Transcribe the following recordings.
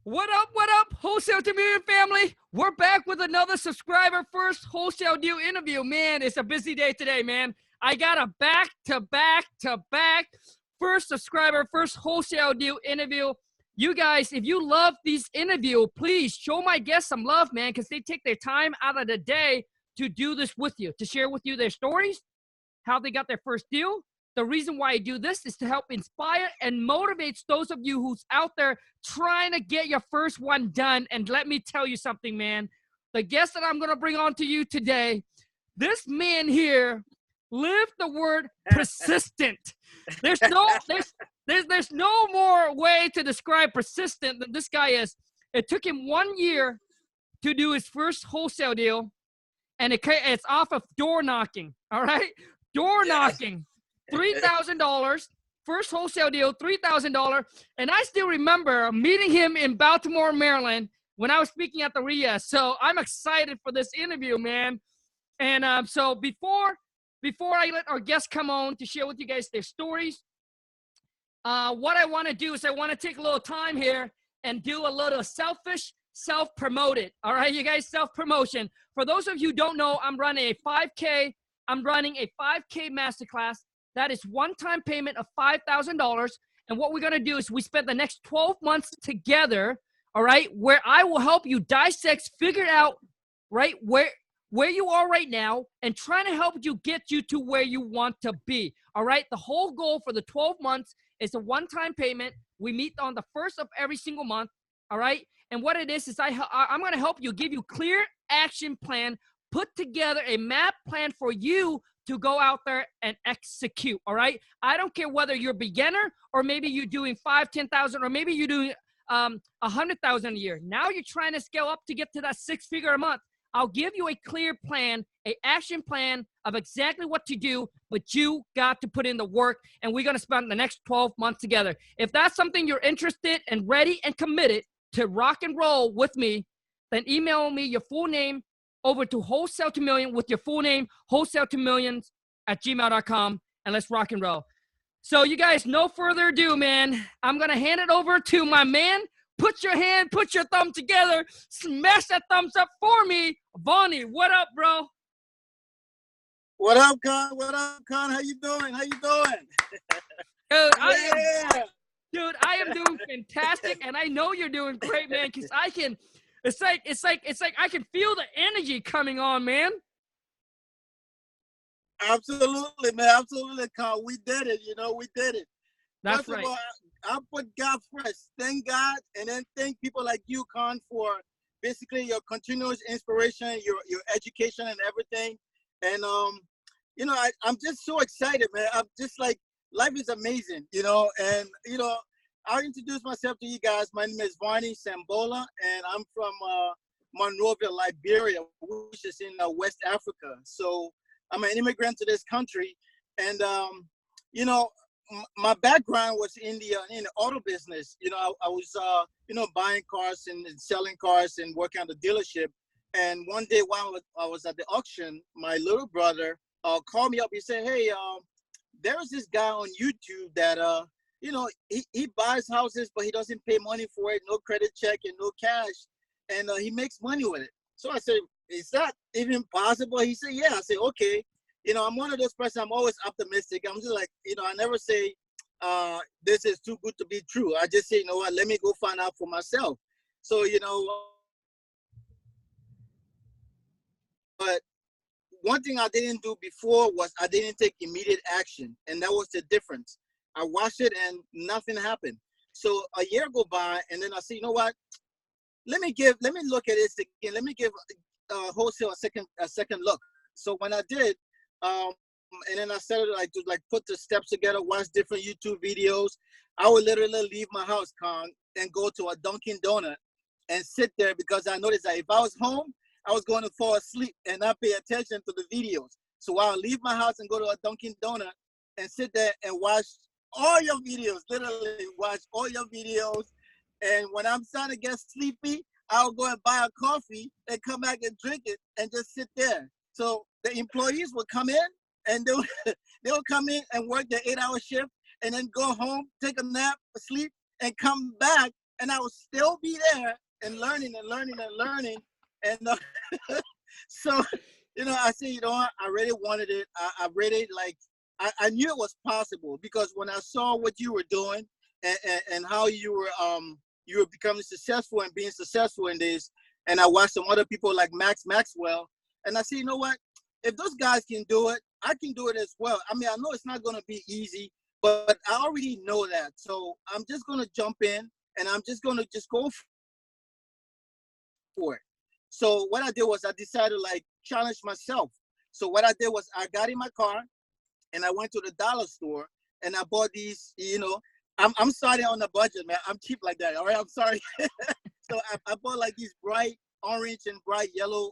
What up, Wholesale Community family? We're back with another subscriber first wholesale deal interview. Man, it's a busy day today, man. I got a back-to-back first subscriber first wholesale deal interview. You guys, if you love these interviews, please show my guests some love, man, because they take their time out of the day to do this with you, to share with you their stories, how they got their first deal. The reason why I do this is to help inspire and motivate those of you who's out there trying to get your first one done. And let me tell you something, man. The guest that I'm going to bring on to you today, this man here lived the word persistent. There's no more way to describe persistent than this guy is. It took him 1 year to do his first wholesale deal, and it's off of door knocking, all right? Door knocking. $3,000, first wholesale deal, $3,000. And I still remember meeting him in Baltimore, Maryland, when I was speaking at the RIA. So I'm excited for this interview, man. And so before I let our guests come on to share with you guys their stories, what I want to do is I want to take a little time here and do a little self-promoted. All right, you guys, self-promotion. For those of you who don't know, I'm running a 5K masterclass. That is one-time payment of $5,000. And what we're going to do is we spend the next 12 months together, all right, where I will help you dissect, figure out, right, where you are right now and trying to help you get you to where you want to be, all right? The whole goal for the 12 months is a one-time payment. We meet on the first of every single month, all right? And what it is I'm going to help you, give you clear action plan, put together a map plan for you to go out there and execute, all right? I don't care whether you're a beginner or maybe you're doing 5, 10,000, or maybe you're doing 100,000 a year. Now you're trying to scale up to get to that 6-figure a month. I'll give you a clear plan, an action plan of exactly what to do, but you got to put in the work, and we're going to spend the next 12 months together. If that's something you're interested and ready and committed to rock and roll with me, then email me your full name over to Wholesale to Million with your full name, wholesale2millions@gmail.com, and let's rock and roll. So you guys, no further ado, man. I'm going to hand it over to my man. Put your thumb together, smash that thumbs up for me. Varnie, what up, bro? What up, Khang? What up, Khang? How you doing? Dude, I am doing fantastic, and I know you're doing great, man, because it's like I can feel the energy coming on, man. Absolutely, man. Absolutely, Khang. We did it. We did it. That's First right. of all, I put God first. Thank God, and then thank people like you, Khang, for basically your continuous inspiration, your education, and everything. And I'm just so excited, man. I'm just like, life is amazing, And I'll introduce myself to you guys. My name is Varnie Sambola, and I'm from Monrovia, Liberia, which is in West Africa. So I'm an immigrant to this country, and my background was in the auto business. I was buying cars and selling cars and working at the dealership. And one day while I was at the auction, my little brother called me up. He said, "Hey, there is this guy on YouTube that he buys houses, but he doesn't pay money for it, no credit check and no cash, and he makes money with it." So I said, "Is that even possible?" He said, "Yeah." I said, "Okay." I'm one of those persons, I'm always optimistic. I'm just like, I never say, this is too good to be true. I just say, you know what, let me go find out for myself. So, but one thing I didn't do before was I didn't take immediate action. And that was the difference. I watched it and nothing happened. So a year go by, and then I say, you know what, let me look at this again. Let me give wholesale a second look. So when I did, and then I started to put the steps together, watch different YouTube videos. I would literally leave my house, Khang, and go to a Dunkin' Donut and sit there, because I noticed that if I was home, I was going to fall asleep and not pay attention to the videos. So I'll leave my house and go to a Dunkin' Donut and sit there and watch all your videos, literally watch all your videos. And when I'm starting to get sleepy, I'll go and buy a coffee and come back and drink it and just sit there. So the employees will come in, and they'll come in and work their 8-hour shift and then go home, take a nap, sleep, and come back and I would still be there and learning and learning and learning. And so, I said, what, I really wanted it. I really I knew it was possible, because when I saw what you were doing, and how you were becoming successful and being successful in this, and I watched some other people like Maxwell, and I said, you know what? If those guys can do it, I can do it as well. I mean, I know it's not going to be easy, but I already know that. So I'm just going to jump in, and I'm just going to just go for it. So what I did was I decided to challenge myself. So what I did was I got in my car and I went to the dollar store and I bought these, I'm starting on a budget, man. I'm cheap like that. All right. I'm sorry. So I bought these bright orange and bright yellow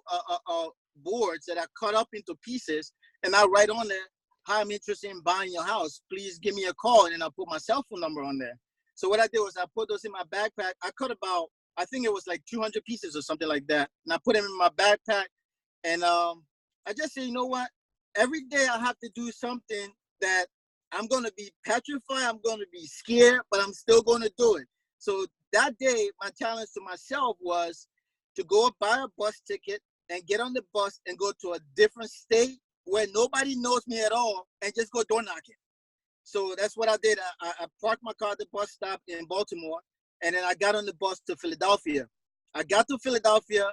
boards that I cut up into pieces, and I write on there, hi, I'm interested in buying your house. Please give me a call. And then I put my cell phone number on there. So what I did was I put those in my backpack. I cut about, I think it was 200 pieces or something like that. And I put them in my backpack. And I just said, you know what? Every day I have to do something that I'm going to be petrified. I'm going to be scared, but I'm still going to do it. So that day, my challenge to myself was to go buy a bus ticket and get on the bus and go to a different state where nobody knows me at all and just go door knocking. So that's what I did. I parked my car at the bus stop in Baltimore, and then I got on the bus to Philadelphia. I got to Philadelphia,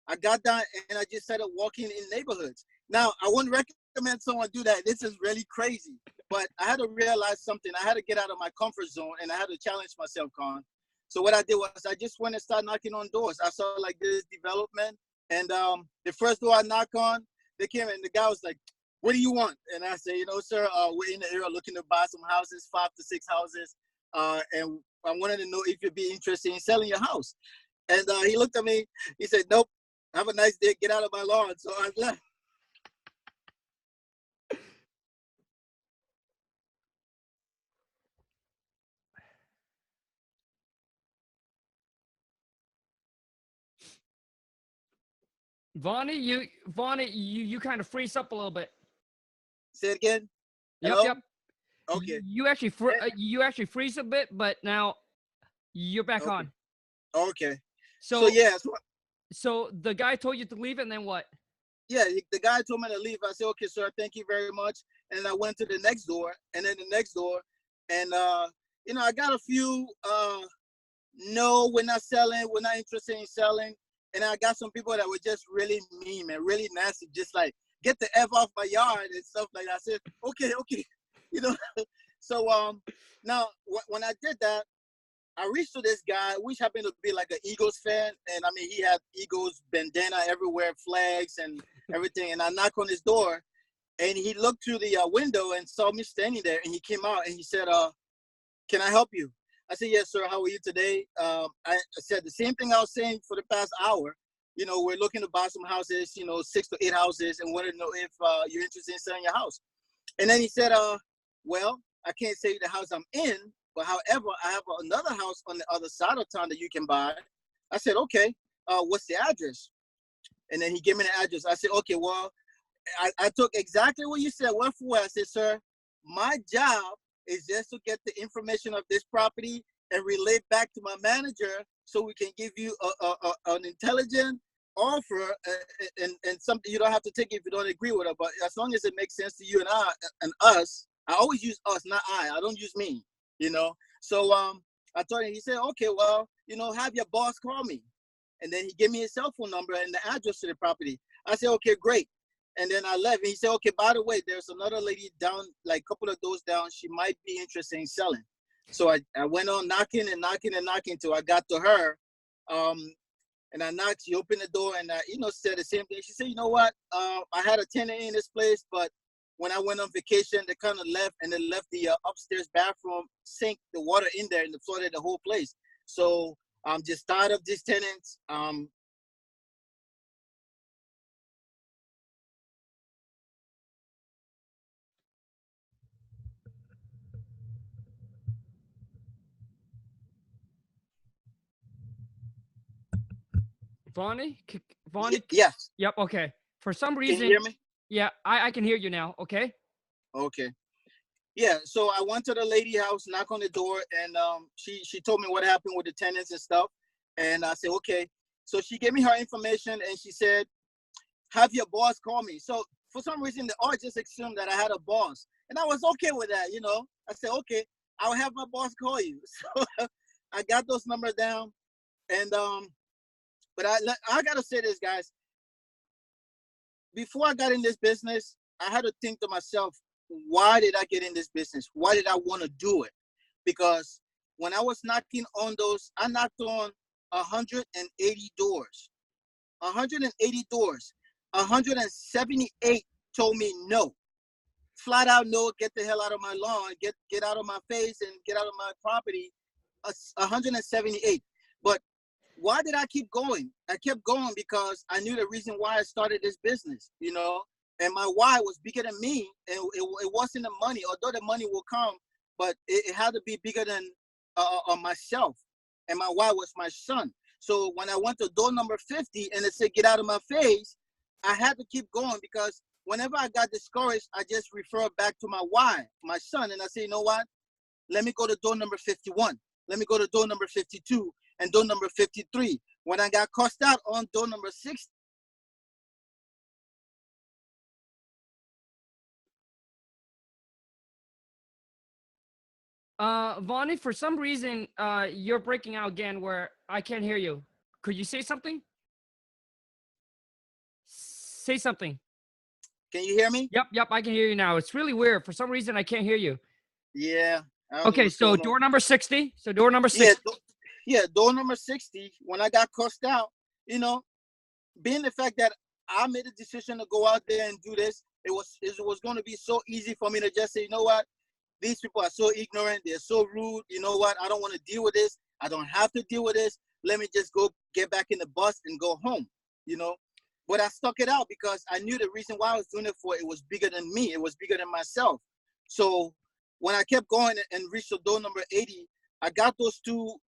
I got down, and I just started walking in neighborhoods. Now, I wouldn't recommend someone do that. This is really crazy. But I had to realize something. I had to get out of my comfort zone, and I had to challenge myself, Khang. So what I did was I just went and started knocking on doors. I saw this development, and the first door I knocked on, they came and the guy was like, what do you want? And I said, sir, we're in the area looking to buy some houses, 5 to 6 houses. And I wanted to know if you'd be interested in selling your house. And he looked at me. He said, nope, have a nice day. Get out of my lawn. So I left. Varnie, you kind of freeze up a little bit. Say it again. Yep, Hello? yep. Okay. You actually freeze a bit, but now you're back Okay. on. Okay. So yeah. So the guy told you to leave, and then what? Yeah, the guy told me to leave. I said, okay, sir, thank you very much. And I went to the next door, and then the next door. And, I got a few, no, we're not selling. We're not interested in selling. And I got some people that were just really mean, man, really nasty, just get the F off my yard and stuff like that. I said, okay. So now when I did that, I reached to this guy, which happened to be an Eagles fan. And I mean, he had Eagles bandana everywhere, flags and everything. And I knocked on his door, and he looked through the window and saw me standing there. And he came out and he said, can I help you? I said, yes, sir. How are you today? I said the same thing I was saying for the past hour. We're looking to buy some houses, 6 to 8 houses, and wanted to know if you're interested in selling your house. And then he said, well, I can't say the house I'm in, but however, I have another house on the other side of town that you can buy. I said, okay, what's the address? And then he gave me the address. I said, okay, well, I took exactly what you said, word for word. I said, sir, my job is just to get the information of this property and relay back to my manager so we can give you an intelligent offer and something you don't have to take if you don't agree with it. But as long as it makes sense to you and I and us, I always use us, not I don't use me, So I told him, he said, okay, well, have your boss call me. And then he gave me his cell phone number and the address to the property. I said, okay, great. And then I left. And he said, okay, by the way, there's another lady down, a couple of doors down. She might be interested in selling. So I went on knocking till I got to her. And I knocked. She opened the door and I, said the same thing. She said, you know what? I had a tenant in this place, but when I went on vacation, they kind of left, and they left the upstairs bathroom sink, the water in there, and they flooded the whole place. So I'm just tired of these tenants. Varnie? Yes. Yep. Okay. For some Can you reason, hear me? yeah, I can hear you now. Okay. Okay. Yeah, so I went to the lady house, knock on the door, and she told me what happened with the tenants and stuff. And I said, okay. So she gave me her information, and she said, have your boss call me. So for some reason, the art just assumed that I had a boss, and I was okay with that. I said, okay, I'll have my boss call you. So I got those numbers down, and but I gotta say this, guys. Before I got in this business, I had to think to myself, why did I get in this business? Why did I want to do it? Because when I was knocking on those, I knocked on 180 doors. 180 doors. 178 told me no. Flat out no, get the hell out of my lawn, get out of my face and get out of my property. 178. But why did I keep going? I kept going because I knew the reason why I started this business, and my why was bigger than me. And it wasn't the money, although the money will come, but it had to be bigger than myself. And my why was my son. So when I went to door number 50 and it said, get out of my face, I had to keep going because whenever I got discouraged, I just refer back to my why, my son. And I say, you know what? Let me go to door number 51. Let me go to door number 52 and door number 53. When I got cussed out on door number 6, Varnie, for some reason, you're breaking out again where I can't hear you. Could you say something? Say something. can you hear me? Yep, I can hear you now. It's really weird. For some reason, I can't hear you. Yeah, I don't know Okay, what's so going on. door number 60. So door number Yeah, 60. door number 60. When I got cussed out, being the fact that I made a decision to go out there and do this, it was going to be so easy for me to just say, you know what? These people are so ignorant. They're so rude. You know what? I don't want to deal with this. I don't have to deal with this. Let me just go get back in the bus and go home, you know? But I stuck it out because I knew the reason why I was doing it for, it was bigger than me. It was bigger than myself. So when I kept going and reached the door number 80, I got those two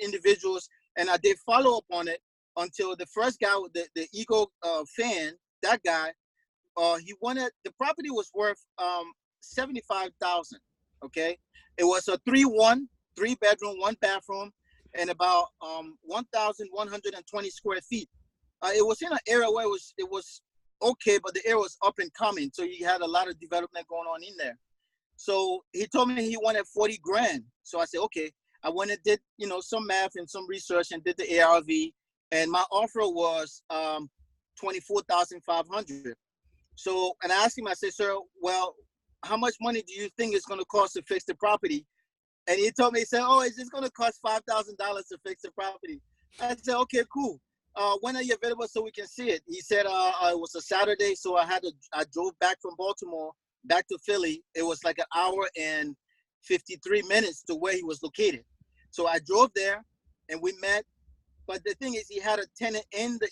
individuals and I did follow up on it until the first guy with the ego fan, that guy, he wanted, the property was worth 75,000. Okay, it was a 3-bedroom, 1 bathroom, and about 1,120 square feet. It was in an area where it was okay, but the area was up and coming, so you had a lot of development going on in there. So he told me he wanted 40 grand. So I said, okay. I went and did some math and some research and did the ARV, and my offer was 24,500. So, and I asked him, I said, sir, well, how much money do you think it's going to cost to fix the property? And he told me, he said, oh, it's just going to cost $5,000 to fix the property. I said, okay, cool. When are you available so we can see it? He said, it was a Saturday, so I drove back from Baltimore back to Philly. It was like an hour and 53 minutes to where he was located. So I drove there and we met. But the thing is, he had a tenant in the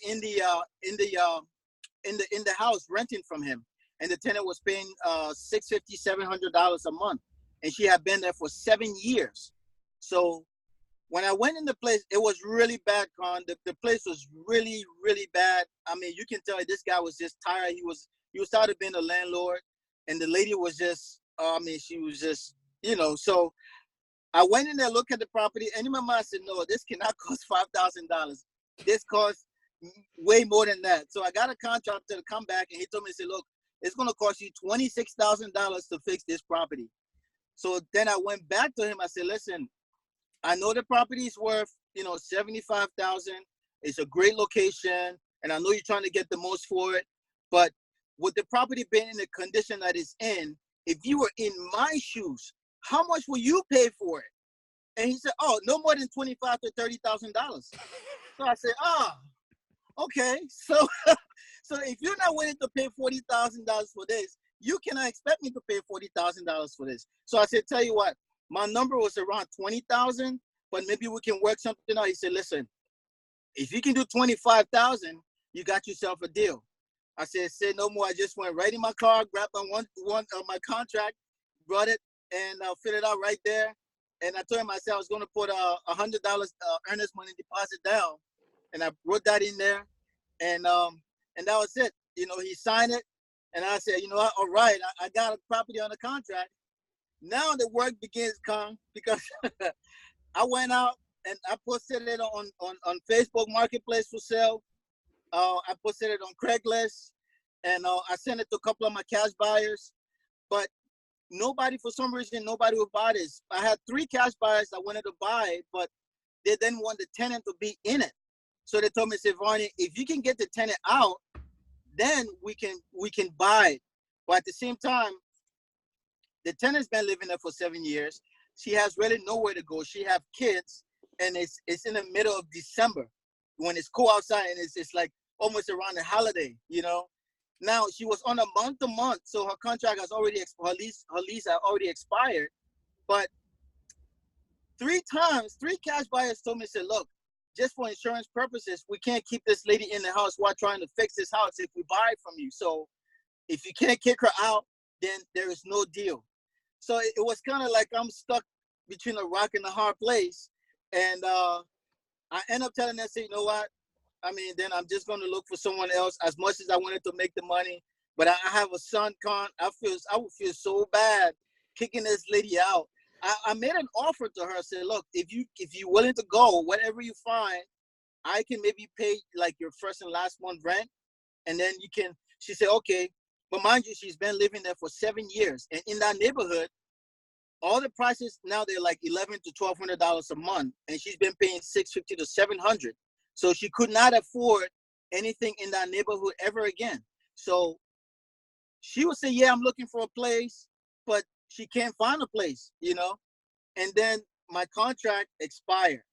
house renting from him, and the tenant was paying $650-$700 a month, and she had been there for 7 years. So when I went in the place, it was really bad, Con. The place was really, really bad. I mean, you can tell this guy was just tired. He was tired of being a landlord, and the lady was just, she was just, So I went in there, looked at the property, and in my mind I said, no, this cannot cost $5,000. This costs way more than that. So I got a contractor to come back, and he told me, he said, look, it's going to cost you $26,000 to fix this property. So then I went back to him. I said, listen, I know the property is worth, $75,000. It's a great location, and I know you're trying to get the most for it. But with the property being in the condition that it's in, if you were in my shoes, how much will you pay for it? And he said, oh, no more than $25,000 to $30,000. So I said, okay. So so if you're not willing to pay $40,000 for this, you cannot expect me to pay $40,000 for this. So I said, tell you what, my number was around 20,000, but maybe we can work something out. He said, listen, if you can do 25,000, you got yourself a deal. I said, say no more. I just went right in my car, grabbed my contract, brought it, and filled it out right there. And I told him, I said I was going to put $100 earnest money deposit down, and I wrote that in there, and that was it. He signed it, and I said, you know what? All right, I got a property on the contract. Now the work begins, Khang, because I went out and I posted it on Facebook Marketplace for sale. I posted it on Craigslist, and I sent it to a couple of my cash buyers. But nobody, for some reason, nobody would buy this. I had 3 cash buyers that wanted to buy it, but they didn't want the tenant to be in it. So they told me, say, Varnie, if you can get the tenant out, then we can buy it. But at the same time, the tenant's been living there for 7 years. She has really nowhere to go. She have kids, and it's in the middle of December when it's cool outside, and it's like almost around the holiday, you know. Now she was on a month-to-month, so her contract has already her lease had already expired. But 3 times, 3 cash buyers told me, said, look, just for insurance purposes, we can't keep this lady in the house while trying to fix this house if we buy it from you. So if you can't kick her out, then there is no deal. So it was kind of like I'm stuck between a rock and a hard place. And I end up telling them, say, you know what? I mean, then I'm just going to look for someone else. As much as I wanted to make the money, but I have a son, Con. I would feel so bad kicking this lady out. I made an offer to her. I said, look, if you're willing to go, whatever you find, I can maybe pay like your first and last month rent, and then you can. She said, okay. But mind you, she's been living there for 7 years, and in that neighborhood, all the prices now they're like $1,100 to $1,200 a month, and she's been paying $650 to $700. So she could not afford anything in that neighborhood ever again. So she would say, yeah, I'm looking for a place, but she can't find a place, you know. And then my contract expired.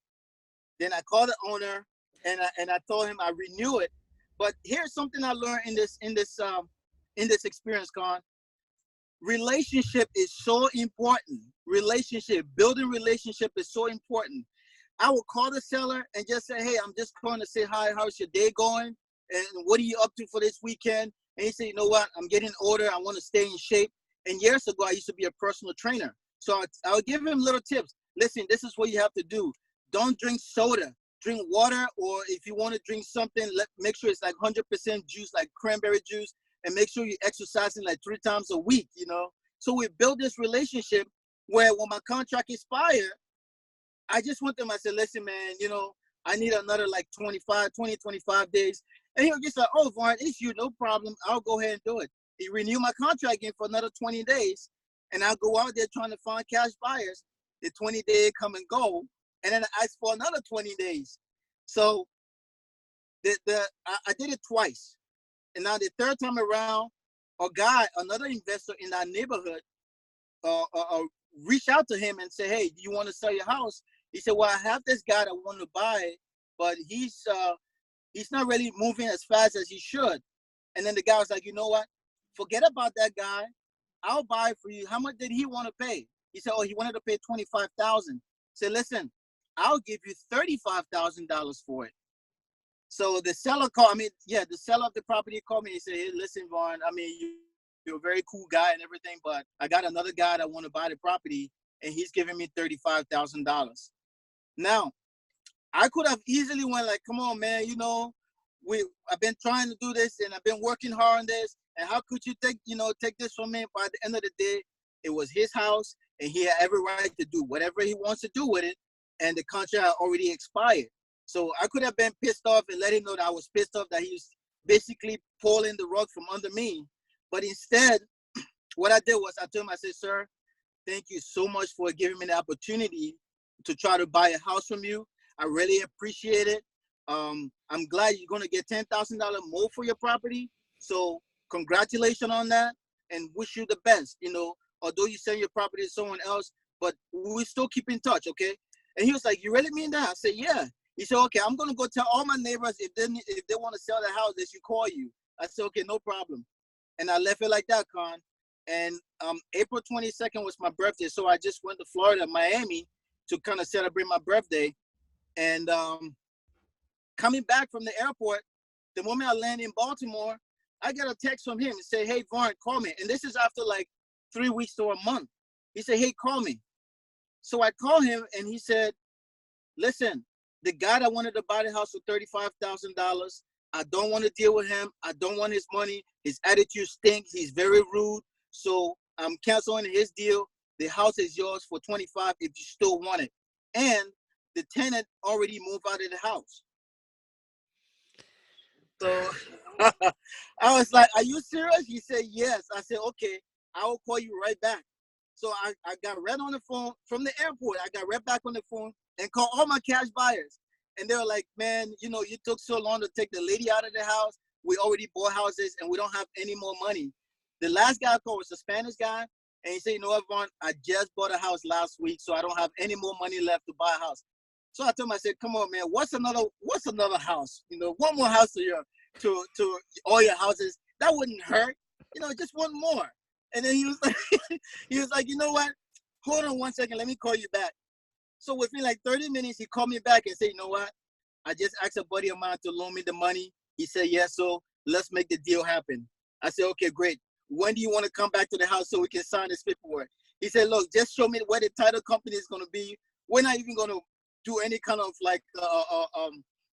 Then I called the owner, and I told him I renew it. But here's something I learned in this experience, Con. Relationship is so important. Building relationship is so important. I will call the seller and just say, hey, I'm just calling to say hi, how's your day going? And what are you up to for this weekend? And he said, you know what? I'm getting older. I want to stay in shape. And years ago, I used to be a personal trainer. So I'll give him little tips. Listen, this is what you have to do. Don't drink soda. Drink water, or if you want to drink something, make sure it's like 100% juice, like cranberry juice, and make sure you're exercising like 3 times a week, you know? So we built this relationship where when my contract expired, I just went to him, I said, listen, man, you know, I need another like 25 days. And he was just like, oh, Varn, it's you, no problem. I'll go ahead and do it. He renewed my contract again for another 20 days. And I'll go out there trying to find cash buyers. The 20 days come and go. And then I asked for another 20 days. So I did it twice. And now the third time around, another investor in that neighborhood, reached out to him and said, hey, do you want to sell your house? He said, well, I have this guy that want to buy it, but he's not really moving as fast as he should. And then the guy was like, you know what? Forget about that guy. I'll buy it for you. How much did he want to pay? He said, oh, he wanted to pay $25,000. I said, listen, I'll give you $35,000 for it. So the seller called me. Yeah, the seller of the property called me and said, hey, listen, Varn, I mean, you're a very cool guy and everything, but I got another guy that want to buy the property, and he's giving me $35,000. Now, I could have easily went like, come on, man, you know, I've been trying to do this, and I've been working hard on this, and how could you take this from me? By the end of the day, it was his house, and he had every right to do whatever he wants to do with it, and the contract had already expired. So I could have been pissed off and let him know that I was pissed off that he was basically pulling the rug from under me. But instead, what I did was I told him, I said, sir, thank you so much for giving me the opportunity to try to buy a house from you. I really appreciate it. I'm glad you're going to get $10,000 more for your property. So congratulations on that, and wish you the best. You know, although you sell your property to someone else, but we still keep in touch, okay? And he was like, you really mean that? I said, yeah. He said, okay, I'm going to go tell all my neighbors if they want to sell the house, they should call you. I said, okay, no problem. And I left it like that, Con. And April 22nd was my birthday, so I just went to Florida, Miami, to kind of celebrate my birthday. And coming back from the airport, the moment I landed in Baltimore, I got a text from him and say, hey, Varn, call me. And this is after like 3 weeks to a month. He said, hey, call me. So I called him, and he said, listen, the guy that wanted to buy the house for $35,000, I don't want to deal with him. I don't want his money. His attitude stinks. He's very rude. So I'm canceling his deal. The house is yours for 25 if you still want it. And the tenant already moved out of the house. So I was like, are you serious? He said, yes. I said, okay, I will call you right back. So I got right on the phone from the airport. I got right back on the phone and called all my cash buyers. And they were like, man, you know, you took so long to take the lady out of the house. We already bought houses and we don't have any more money. The last guy I called was a Spanish guy. And he said, you know what, Vaughn, I just bought a house last week, so I don't have any more money left to buy a house. So I told him, I said, come on, man, what's another house? You know, one more house to all your houses. That wouldn't hurt. You know, just one more. And then he was like, you know what? Hold on 1 second. Let me call you back. So within like 30 minutes, he called me back and said, you know what? I just asked a buddy of mine to loan me the money. He said, yes, so let's make the deal happen. I said, okay, great. When do you want to come back to the house so we can sign this paperwork? He said, look, just show me where the title company is going to be. We're not even going to do any kind of like,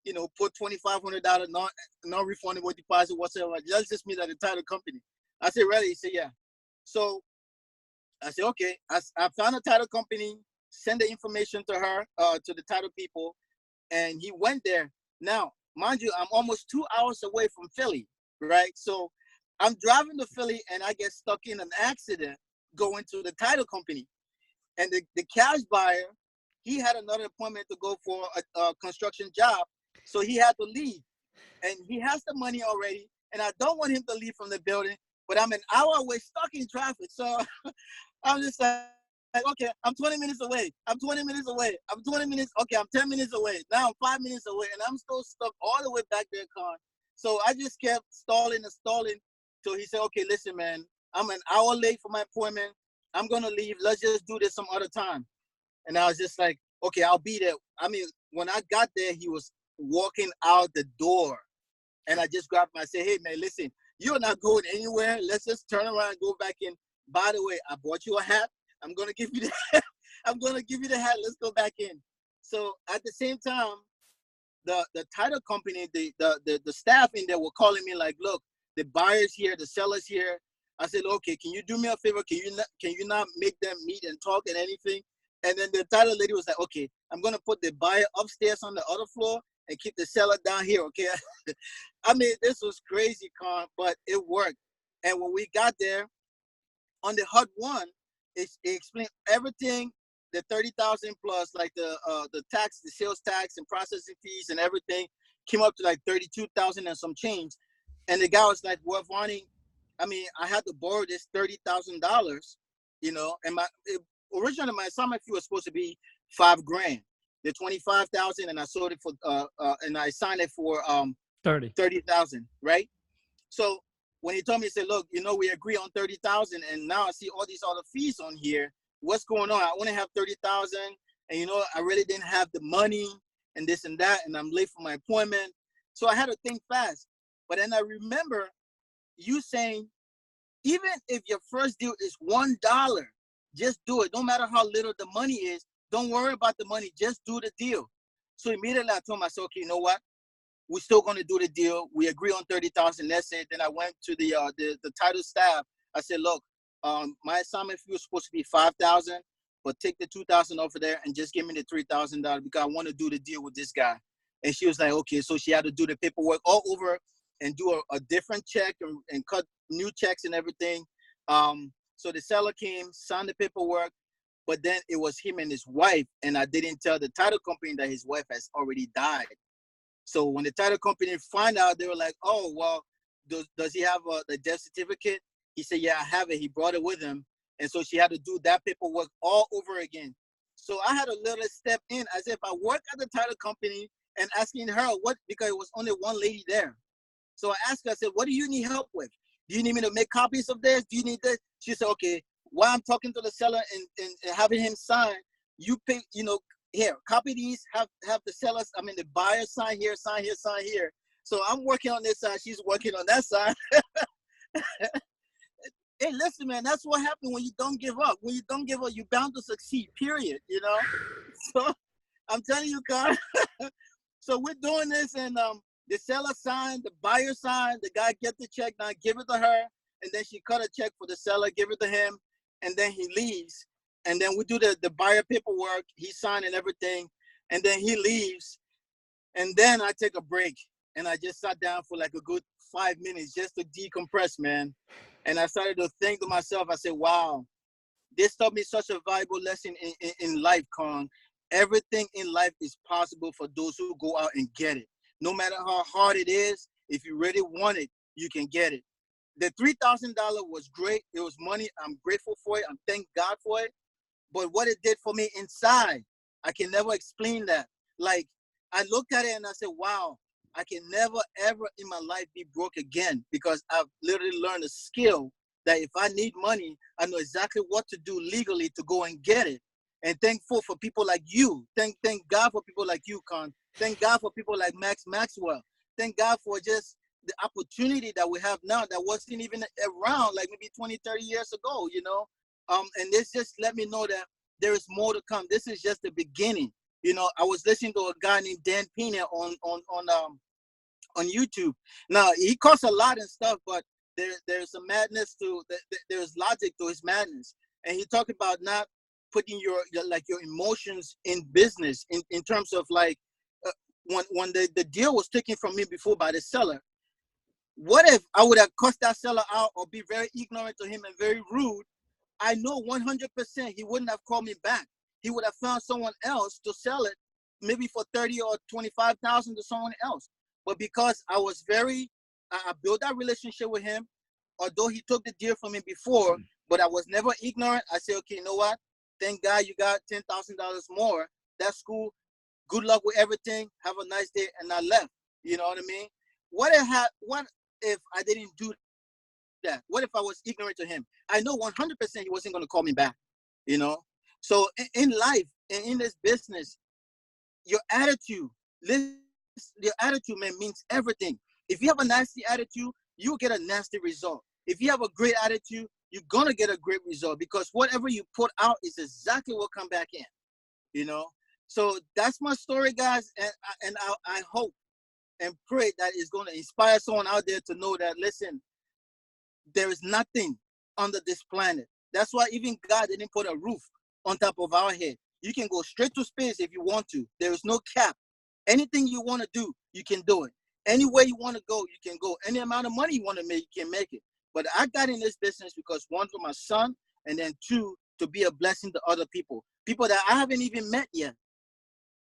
you know, put $2,500 non-refundable deposit whatsoever. Let's just meet at the title company. I said, really? He said, yeah. So I said, okay. I found a title company, send the information to her, to the title people, and he went there. Now, mind you, I'm almost 2 hours away from Philly, right? So I'm driving to Philly and I get stuck in an accident going to the title company. And the cash buyer, he had another appointment to go for a construction job. So he had to leave. And he has the money already. And I don't want him to leave from the building, but I'm an hour away stuck in traffic. So I'm just like, okay, I'm 20 minutes away. I'm 20 minutes away. I'm 20 minutes. Okay, I'm 10 minutes away. Now I'm 5 minutes away. And I'm still stuck all the way back there, Khang. So I just kept stalling and stalling. So he said, okay, listen, man, I'm an hour late for my appointment. I'm going to leave. Let's just do this some other time. And I was just like, okay, I'll be there. I mean, when I got there, he was walking out the door. And I just grabbed him. I said, hey, man, listen, you're not going anywhere. Let's just turn around and go back in. By the way, I bought you a hat. I'm going to give you the hat. I'm going to give you the hat. Let's go back in. So at the same time, the title company, the staff in there were calling me like, look, the buyer's here, the seller's here. I said, okay, can you do me a favor? Can you not make them meet and talk and anything? And then the title lady was like, okay, I'm going to put the buyer upstairs on the other floor and keep the seller down here, okay? I mean, this was crazy, Khang, but it worked. And when we got there, on the HUD one, it explained everything, the 30,000 plus, like the tax, the sales tax and processing fees and everything came up to like 32,000 and some change. And the guy was like, well, Varnie, I mean, I had to borrow this $30,000, you know, and originally my assignment fee was supposed to be $5,000, the 25,000, and I sold it for, and I signed it for 30,000, right? So when he told me, he said, look, you know, we agree on 30,000, and now I see all these other fees on here. What's going on? I only have 30,000, and you know, I really didn't have the money, and this and that, and I'm late for my appointment. So I had to think fast. But then I remember you saying, even if your first deal is $1, just do it. No matter how little the money is, don't worry about the money. Just do the deal. So immediately I told myself, okay, you know what? We're still going to do the deal. We agree on 30,000. That's it. Then I went to the title staff. I said, look, my assignment fee was supposed to be 5,000, but take the 2,000 off of there and just give me the $3,000 because I want to do the deal with this guy. And she was like, okay. So she had to do the paperwork all over and do a different check and cut new checks and everything. So the seller came, signed the paperwork, but then it was him and his wife, and I didn't tell the title company that his wife has already died. So when the title company find out, they were like, oh, well, does he have the death certificate? He said, yeah, I have it. He brought it with him. And so she had to do that paperwork all over again. So I had a little step in as if I worked at the title company and asking her what, because it was only one lady there. So I asked her, I said, what do you need help with? Do you need me to make copies of this? Do you need this? She said, okay, while I'm talking to the seller and having him sign, you pick, you know, here, copy these, have the sellers, I mean, the buyer sign here, sign here, sign here. So I'm working on this side, she's working on that side. Hey, listen, man, that's what happens when you don't give up. When you don't give up, you're bound to succeed, period, you know? So I'm telling you, Khang. So we're doing this, and the seller signed, the buyer signed, the guy get the check, now give it to her, and then she cut a check for the seller, give it to him, and then he leaves. And then we do the buyer paperwork. He signed and everything. And then he leaves. And then I take a break. And I just sat down for like a good 5 minutes just to decompress, man. And I started to think to myself, I said, wow, this taught me such a valuable lesson in life, Khang. Everything in life is possible for those who go out and get it. No matter how hard it is, if you really want it, you can get it. The $3,000 was great. It was money. I'm grateful for it. I'm thank God for it. But what it did for me inside, I can never explain that. Like, I looked at it and I said, wow, I can never, ever in my life be broke again, because I've literally learned a skill that if I need money, I know exactly what to do legally to go and get it. And thankful for people like you. Thank God for people like you, Khang. Thank God for people like Maxwell. Thank God for just the opportunity that we have now that wasn't even around like maybe 20, 30 years ago, you know? And this just let me know that there is more to come. This is just the beginning. You know, I was listening to a guy named Dan Pena on YouTube. Now, he costs a lot and stuff, but there's a madness to, there's logic to his madness. And he talked about not putting your emotions in business in terms of like, when the deal was taken from me before by the seller, what if I would have cussed that seller out or be very ignorant to him and very rude? I know 100% he wouldn't have called me back. He would have found someone else to sell it, maybe for 30 or 25,000 to someone else. But because I was I built that relationship with him, although he took the deal from me before, but I was never ignorant. I said, okay, you know what? Thank God you got $10,000 more. That's cool. Good luck with everything. Have a nice day. And I left. You know what I mean? What if I didn't do that? What if I was ignorant to him? I know 100% he wasn't going to call me back, you know? So in life and in this business, your attitude, your attitude, man, means everything. If you have a nasty attitude, you get a nasty result. If you have a great attitude, you're going to get a great result, because whatever you put out is exactly what come back in, you know? So that's my story, guys. And I hope and pray that it's going to inspire someone out there to know that, listen, there is nothing under this planet. That's why even God didn't put a roof on top of our head. You can go straight to space if you want to. There is no cap. Anything you want to do, you can do it. Anywhere you want to go, you can go. Any amount of money you want to make, you can make it. But I got in this business because, one, for my son, and then two, to be a blessing to other people that I haven't even met yet,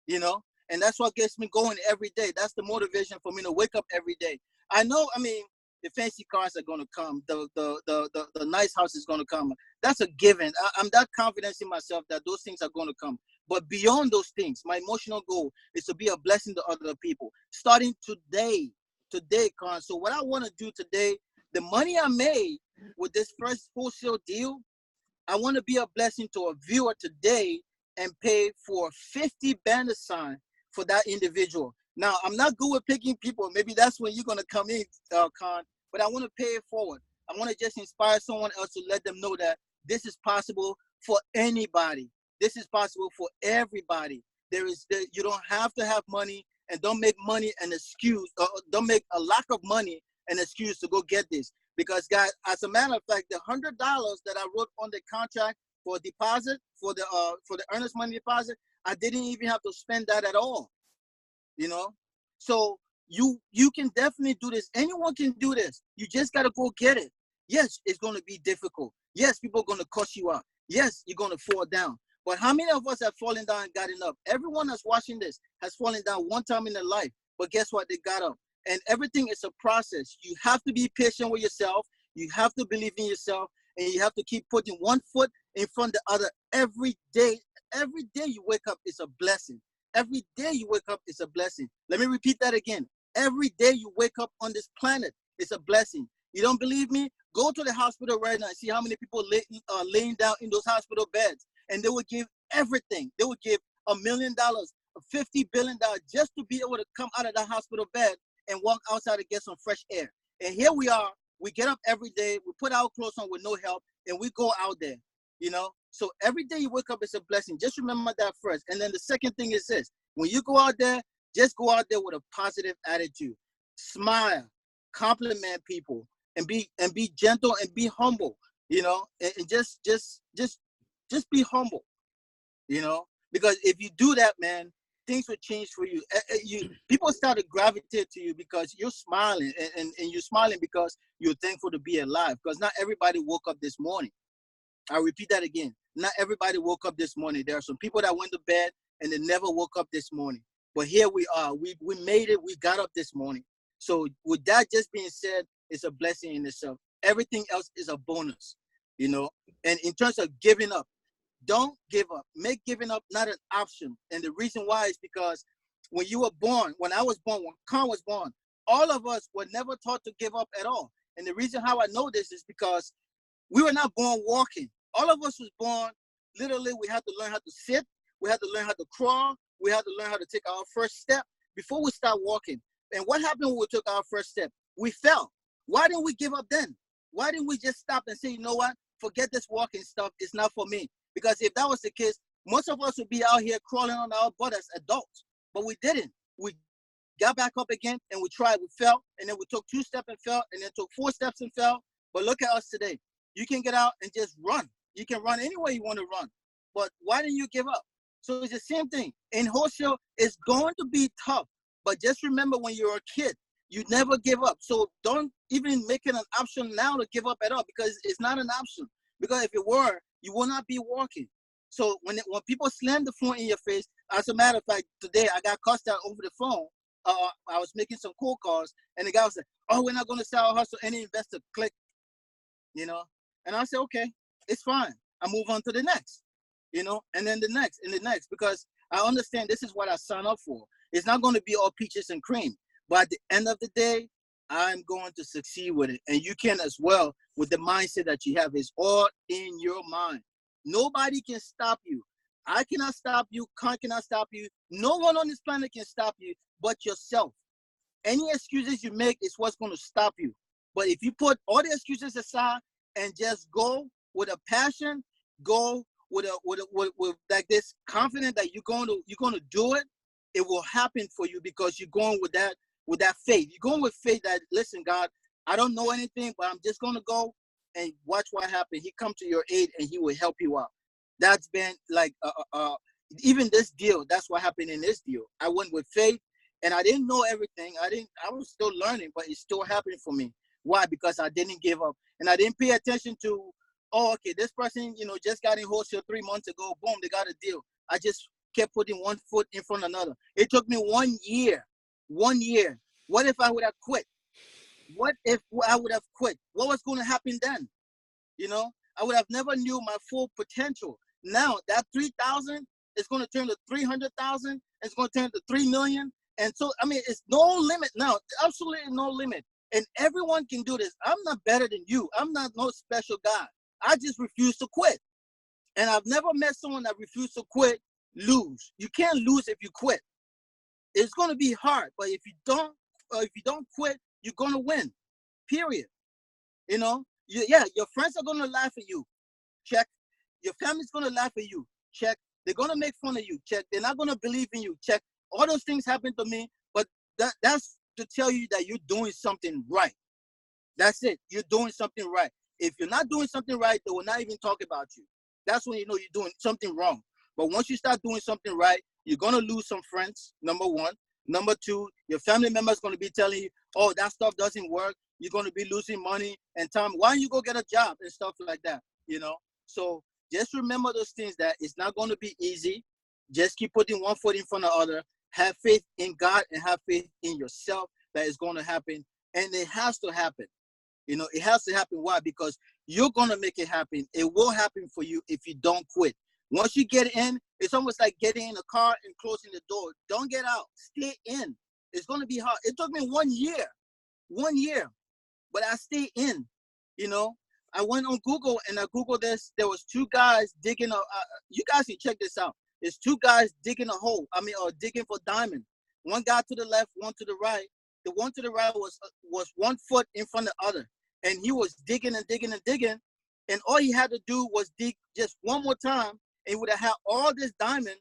you know? And that's what gets me going every day. That's the motivation for me to wake up every day. I know, I mean, the fancy cars are going to come. The nice house is going to come. That's a given. I'm that confident in myself that those things are going to come. But beyond those things, my emotional goal is to be a blessing to other people. Starting today, Khang. So what I want to do today, the money I made with this first wholesale deal, I want to be a blessing to a viewer today and pay for 50 banner sign for that individual. Now, I'm not good with picking people. Maybe that's when you're going to come in, Khang. But I want to pay it forward. I want to just inspire someone else to let them know that this is possible for anybody. This is possible for everybody. You don't have to have money, and don't make money an excuse. Don't make a lack of money an excuse to go get this. Because, guys, as a matter of fact, the $100 that I wrote on the contract for deposit, for the earnest money deposit, I didn't even have to spend that at all. You know, so you can definitely do this. Anyone can do this. You just got to go get it. Yes, it's going to be difficult. Yes, people are going to cuss you out. Yes, you're going to fall down. But how many of us have fallen down and gotten up? Everyone that's watching this has fallen down one time in their life. But guess what? They got up. And everything is a process. You have to be patient with yourself. You have to believe in yourself. And you have to keep putting one foot in front of the other every day. Every day you wake up is a blessing. Every day you wake up is a blessing. Let me repeat that again. Every day you wake up on this planet is a blessing. You don't believe me? Go to the hospital right now and see how many people laying down in those hospital beds. And they would give everything. They would give $1 million, $50 billion just to be able to come out of the hospital bed and walk outside to get some fresh air. And here we are. We get up every day. We put our clothes on with no help, and we go out there, you know? So every day you wake up is a blessing. Just remember that first. And then the second thing is this. When you go out there, just go out there with a positive attitude. Smile, compliment people, and be gentle and be humble, you know? And just Just be humble, because if you do that, man, things will change for you. People start to gravitate to you because you're smiling, and you're smiling because you're thankful to be alive, because not everybody woke up this morning. I repeat that again. Not everybody woke up this morning. There are some people that went to bed and they never woke up this morning. But here we are. We made it. We got up this morning. So with that just being said, it's a blessing in itself. Everything else is a bonus, And in terms of giving up, don't give up. Make giving up not an option. And the reason why is because when you were born, when I was born, when Khang was born, all of us were never taught to give up at all. And the reason how I know this is because we were not born walking. All of us was born, literally, we had to learn how to sit. We had to learn how to crawl. We had to learn how to take our first step before we start walking. And what happened when we took our first step? We fell. Why didn't we give up then? Why didn't we just stop and say, you know what? Forget this walking stuff. It's not for me. Because if that was the case, most of us would be out here crawling on our butt as adults. But we didn't. We got back up again and we tried. We fell. And then we took 2 steps and fell. And then took 4 steps and fell. But look at us today. You can get out and just run. You can run anywhere you want to run. But why didn't you give up? So it's the same thing. In wholesale, it's going to be tough. But just remember, when you're a kid, you never give up. So don't even make it an option now to give up at all, because it's not an option. Because if it were, you will not be walking. So when people slam the phone in your face, as a matter of fact, today I got cussed out over the phone. I was making some cold calls, and the guy was like, "Oh, we're not going to sell our hustle." Any investor click, And I said, okay, it's fine. I move on to the next, and then the next and the next, because I understand this is what I signed up for. It's not going to be all peaches and cream, but at the end of the day, I'm going to succeed with it. And you can as well, with the mindset that you have. It's all in your mind. Nobody can stop you. I cannot stop you. Khang cannot stop you. No one on this planet can stop you but yourself. Any excuses you make is what's going to stop you. But if you put all the excuses aside and just go with a passion, go with like this confidence that you're going to do it, it will happen for you, because you're going with that faith. You're going with faith that, listen, God, I don't know anything, but I'm just going to go and watch what happens. He come to your aid and he will help you out. That's been like even this deal. That's what happened in this deal. I went with faith, and I didn't know everything. I was still learning, but it's still happening for me. Why? Because I didn't give up, and I didn't pay attention to, oh, okay, this person, just got in wholesale 3 months ago. Boom, they got a deal. I just kept putting one foot in front of another. It took me 1 year. 1 year. What if I would have quit? What if I would have quit? What was going to happen then? I would have never knew my full potential. Now that 3,000 is going to turn to 300,000. It's going to turn to 3 million. And so, it's no limit now. Absolutely no limit. And everyone can do this. I'm not better than you. I'm not no special guy. I just refuse to quit. And I've never met someone that refused to quit lose. You can't lose if you quit. It's going to be hard, but if you don't quit, you're going to win. Period. Your friends are going to laugh at you. Check. Your family's going to laugh at you. Check. They're going to make fun of you. Check. They're not going to believe in you. Check. All those things happen to me, but that's to tell you that you're doing something right. That's it. You're doing something right. If you're not doing something right, they will not even talk about you. That's when you know you're doing something wrong. But once you start doing something right, you're going to lose some friends, number one. Number two, your family member's going to be telling you, oh, that stuff doesn't work. You're going to be losing money and time. Why don't you go get a job and stuff like that, So just remember those things, that it's not going to be easy. Just keep putting one foot in front of the other. Have faith in God and have faith in yourself that it's going to happen. And it has to happen. It has to happen. Why? Because you're going to make it happen. It will happen for you if you don't quit. Once you get in, it's almost like getting in a car and closing the door. Don't get out. Stay in. It's going to be hard. It took me 1 year. 1 year. But I stayed in. I went on Google and I Googled this. There was 2 guys digging you guys can check this out. There's 2 guys digging a hole. Or digging for diamond. One guy to the left, one to the right. The one to the right was 1 foot in front of the other. And he was digging and digging and digging. And all he had to do was dig just one more time. And he would have had all this diamond.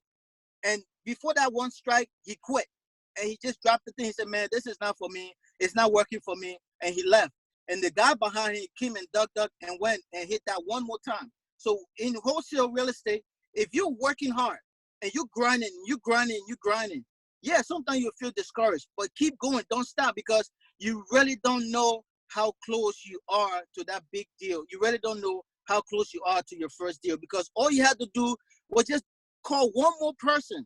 And before that one strike, he quit. And he just dropped the thing. He said, man, this is not for me. It's not working for me. And he left. And the guy behind him came and dug and went and hit that one more time. So in wholesale real estate, if you're working hard and you're grinding, yeah, sometimes you feel discouraged, but keep going. Don't stop, because you really don't know how close you are to that big deal. You really don't know how close you are to your first deal, because all you had to do was just call one more person,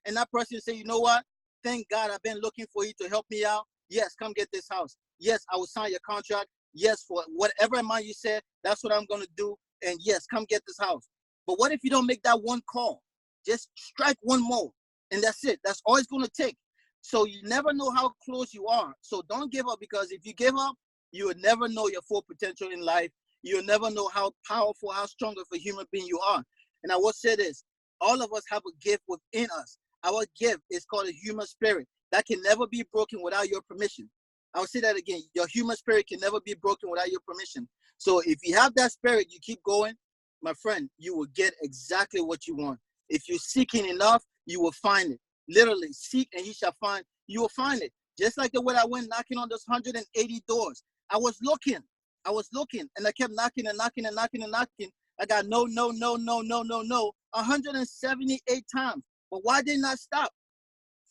and that person say, you know what? Thank God, I've been looking for you to help me out. Yes, come get this house. Yes, I will sign your contract. Yes, for whatever amount you said, that's what I'm going to do. And yes, come get this house. But what if you don't make that one call? Just strike one more, and that's it. That's all it's going to take. So you never know how close you are. So don't give up, because if you give up, you will never know your full potential in life. You'll never know how powerful, how strong of a human being you are. And I will say this, all of us have a gift within us. Our gift is called a human spirit that can never be broken without your permission. I'll say that again. Your human spirit can never be broken without your permission. So if you have that spirit, you keep going, my friend, you will get exactly what you want. If you're seeking enough, you will find it. Literally, seek and you shall find. You will find it. Just like the way I went knocking on those 180 doors. I was looking, and I kept knocking and knocking and knocking and knocking. I got no, 178 times. But why didn't I stop?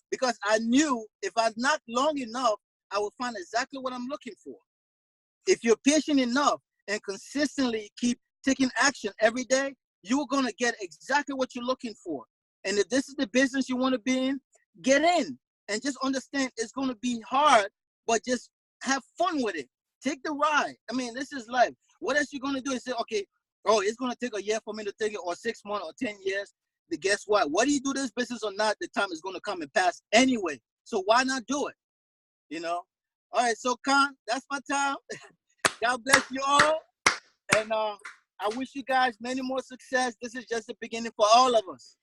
Because I knew if I knocked long enough, I would find exactly what I'm looking for. If you're patient enough and consistently keep taking action every day, you're going to get exactly what you're looking for. And if this is the business you want to be in, get in and just understand it's going to be hard, but just have fun with it. Take the ride. I mean, this is life. What else you're going to do is say, okay, oh, it's going to take a year for me to take it, or 6 months or 10 years. Then guess what? Whether you do this business or not, the time is going to come and pass anyway. So why not do it? You know? All right, so Khang, that's my time. God bless you all. And I wish you guys many more success. This is just the beginning for all of us.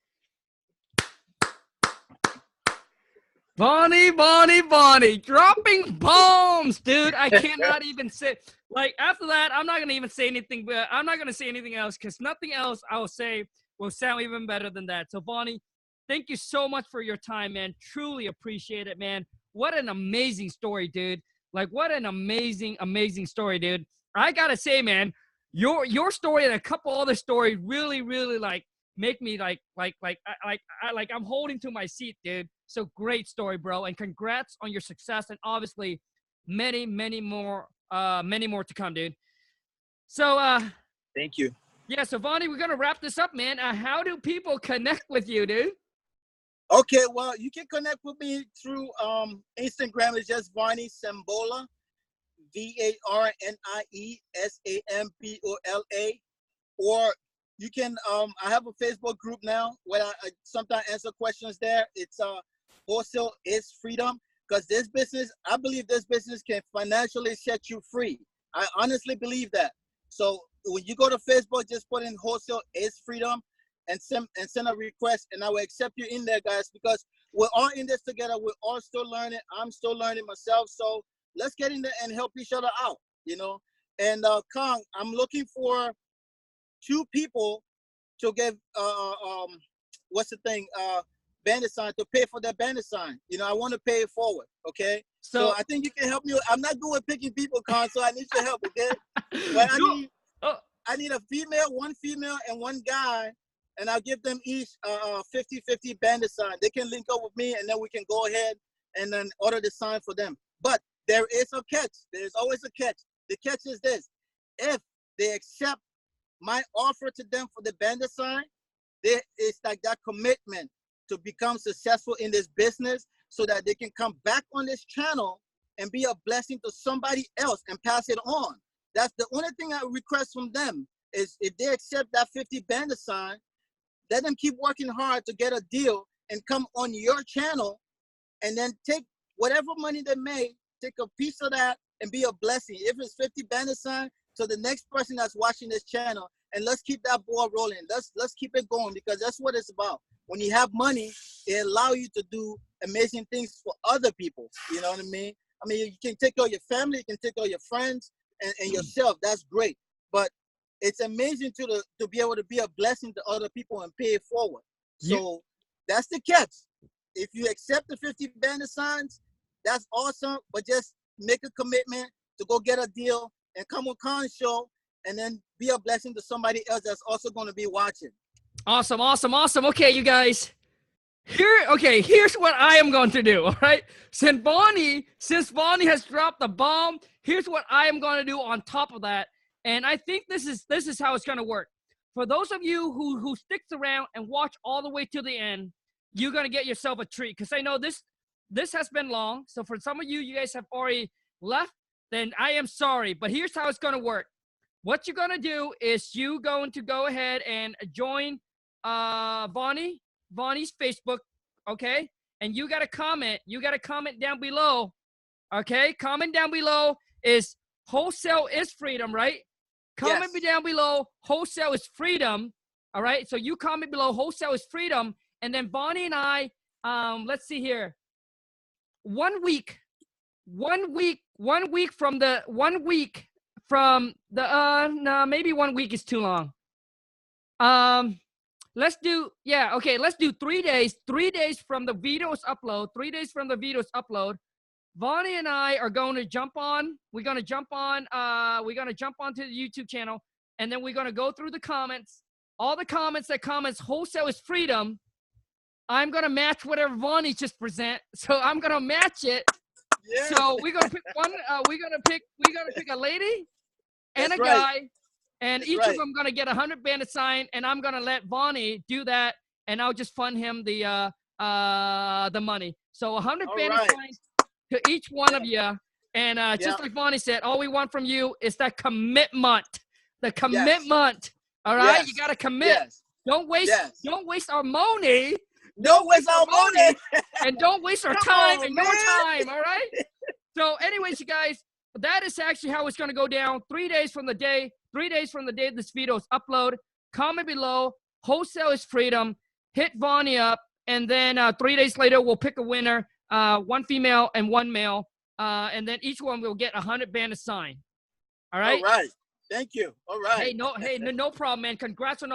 Varnie, dropping bombs, dude. I cannot even say, like, after that, I'm not going to even say anything, but I'm not going to say anything else, because nothing else I will say will sound even better than that. So, Varnie, thank you so much for your time, man. Truly appreciate it, man. What an amazing story, dude. Like, what an amazing, amazing story, dude. I got to say, man, your story and a couple other stories really, really, like, make me I'm holding to my seat, dude. So great story, bro, and congrats on your success, and obviously many more to come, dude. So Thank you. yeah, so Varnie, we're gonna wrap this up, man. How do people connect with you, dude? Okay, well, you can connect with me through Instagram. It's just Varnie Sambola, VarnieSambola, or you can I have a Facebook group now where I sometimes answer questions there. It's Wholesale Is Freedom, because this business, I believe this business can financially set you free. I honestly believe that. So when you go to Facebook, just put in Wholesale Is Freedom and send a request, and I will accept you in there, guys, because we're all in this together. We're all still learning. I'm still learning myself. So let's get in there and help each other out, you know. And Khang, I'm looking for 2 people to give what's the thing, bandit sign, to pay for that bandit sign. You know, I want to pay it forward. Okay, so I think you can help me. I'm not good with picking people, Khang, so I need your help. Okay, but I need a female, 1 female and 1 guy, and I'll give them each 50-50 bandit sign. They can link up with me, and then we can go ahead and then order the sign for them. But there is a catch. There's always a catch. The catch is this: if they accept my offer to them for the bandit sign, it's like that commitment to become successful in this business, so that they can come back on this channel and be a blessing to somebody else and pass it on. That's the only thing I request from them, is if they accept that 50 bandit sign, let them keep working hard to get a deal and come on your channel, and then take whatever money they make, take a piece of that and be a blessing. If it's 50 bandit sign, so the next person that's watching this channel, and let's keep that ball rolling. Let's keep it going, because that's what it's about. When you have money, it allows you to do amazing things for other people. You know what I mean? I mean, you can take care of your family, you can take care of your friends and yourself. That's great. But it's amazing to be able to be a blessing to other people and pay it forward. So that's the catch. If you accept the 50 bandit signs, that's awesome. But just make a commitment to go get a deal and come on Khan's show and then be a blessing to somebody else that's also going to be watching. Awesome, awesome, awesome. Okay, you guys. Here's what I am going to do, all right? Since Varnie has dropped the bomb, here's what I am going to do on top of that. And I think this is how it's going to work. For those of you who sticks around and watch all the way to the end, you're going to get yourself a treat, because I know this has been long. So for some of you guys have already left, then I am sorry. But here's how it's going to work. What you're going to do is you're going to go ahead and join Varnie's Facebook, okay? And you got to comment. You got to comment down below, okay? Comment down below is Wholesale is Freedom, right? Comment me down below, Wholesale is Freedom, all right? So you comment below, Wholesale is Freedom, and then Varnie and I, let's see here. 1 week from the, no, maybe 1 week is too long. Let's do 3 days. 3 days from the videos upload. 3 days from the videos upload. Varnie and I are going to jump on. We're going to jump on. We're going to jump onto the YouTube channel, and then we're going to go through the comments. All the comments that comments Wholesale is Freedom. I'm going to match whatever Varnie just present. So I'm going to match it. Yeah. So we're going to pick one. We're going to pick a lady and a guy. And each of them going to get 100 bandit sign, and I'm going to let Varnie do that, and I'll just fund him the money. So 100 bandit signs to each one of you. And just like Varnie said, all we want from you is that commitment. The commitment. All right? You got to commit. Don't waste our money. Don't waste our money. And don't waste our time and your time. All right? So anyways, you guys, that is actually how it's going to go down. 3 days from the day. 3 days from the day this video is uploaded. Comment below. Wholesale is Freedom. Hit Varnie up. And then 3 days later, we'll pick a winner. One female and one male. And then each one will get 100 bandit sign. All right? All right. Thank you. All right. No problem, man. Congrats on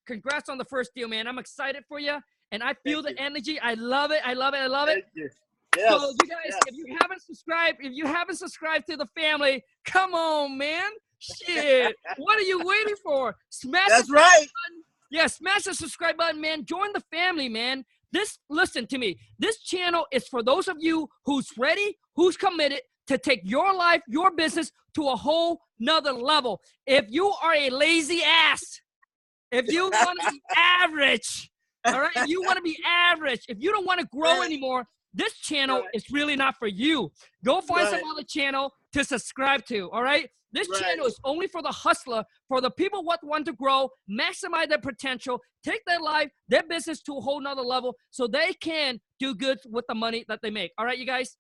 congrats on the first deal, man. I'm excited for you. And I feel the energy. I love it. I love it. I love it. Thank you. Yes. So you guys, if you haven't subscribed to the family, come on, man. Shit. What are you waiting for? Smash That's right. Button. Yeah, smash the subscribe button, man. Join the family, man. Listen to me. This channel is for those of you who's ready, who's committed to take your life, your business to a whole nother level. If you are a lazy ass, if you want to be average, all right? If you want to be average, if you don't want to grow anymore, this channel is really not for you. Go find some other channel to subscribe to, all right? This channel is only for the hustler, for the people what want to grow, maximize their potential, take their life, their business to a whole nother level so they can do good with the money that they make. All right, you guys?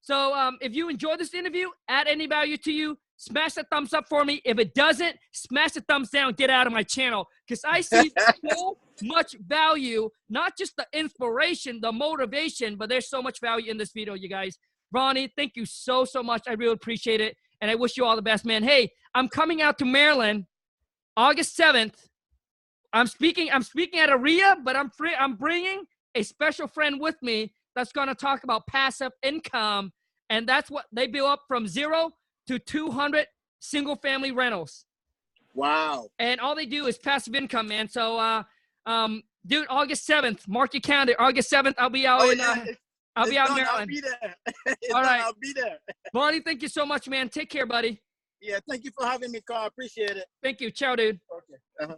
So if you enjoyed this interview, add any value to you, smash the thumbs up for me. If it doesn't, smash the thumbs down, get out of my channel. Because I see so much value, not just the inspiration, the motivation, but there's so much value in this video, you guys. Varnie, thank you so much. I really appreciate it. And I wish you all the best, man. Hey, I'm coming out to Maryland August 7th. I'm speaking at AREA, but I'm bringing a special friend with me that's going to talk about passive income. And that's what they build up from 0 to 200 single family rentals. Wow. And all they do is passive income, man. So, dude, August 7th, mark your calendar. August 7th, I'll be out in Maryland. I'll be there. All right. I'll be there. Varnie, thank you so much, man. Take care, buddy. Yeah, thank you for having me, Carl. I appreciate it. Thank you. Ciao, dude. Okay.